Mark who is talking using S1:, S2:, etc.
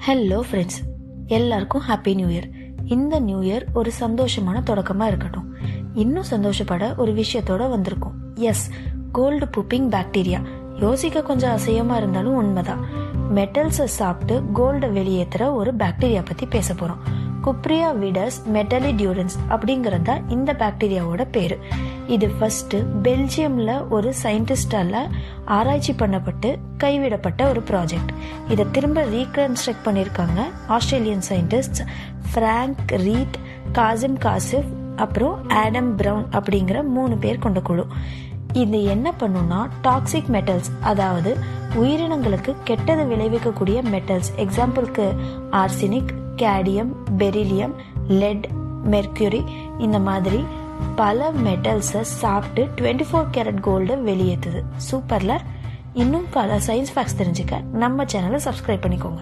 S1: Hello friends, எல்லாருக்கும் happy new year. இந்த new year ஒரு சந்தோஷமான தொடக்கமாக இருக்கட்டும். இன்னும் சந்தோஷப்பட ஒரு விஷயத்தோட வந்திருக்கும். Yes, gold pooping bacteria. யோசிக்க கொஞ்சம் அசையமா இருந்தாலும் உண்மைதான். மெட்டல்ஸை சாப்பிட்டு கோல்டை வெளியேற்றுற ஒரு பாக்டீரியா பற்றி பேச போகிறோம். குப்ரியா விடஸ் மெட்டலிடியூரன்ஸ் அப்படிங்கிறது தான் இந்த பாக்டீரியாவோட பேரு. இது ஃபர்ஸ்ட் பெல்ஜியம்ல ஒரு சயின்டிஸ்டால ஆராய்ச்சி பண்ணப்பட்டு கைவிடப்பட்ட ஒரு ப்ராஜெக்ட். இதை திரும்ப ரீகன்ஸ்ட்ரக்ட் பண்ணியிருக்காங்க Australian scientist Frank Reid, Kasim Kasif, அப்புறம் ஆடம் பிரவுன் அப்படிங்கிற 3 பேர் கொண்ட குழு. இது என்ன பண்ணுன்னா, டாக்ஸிக் மெட்டல்ஸ், அதாவது உயிரினங்களுக்கு கெட்டது விளைவிக்கக்கூடிய மெட்டல்ஸ், எக்ஸாம்பிளுக்கு ஆர்சினிக், கேடியம், பெரிலியம், லெட், மெர்க்யூரி, இந்த மாதிரி பல மெட்டல்ஸை சாப்பிட்டு 24 கேரட் கோல்டை வெளியேற்றுது. சூப்பர்ல. இன்னும் பல சயின்ஸ் ஃபேக்ட்ஸ் தெரிஞ்சுக்க நம்ம சேனலை சப்ஸ்கிரைப் பண்ணிக்கோங்க.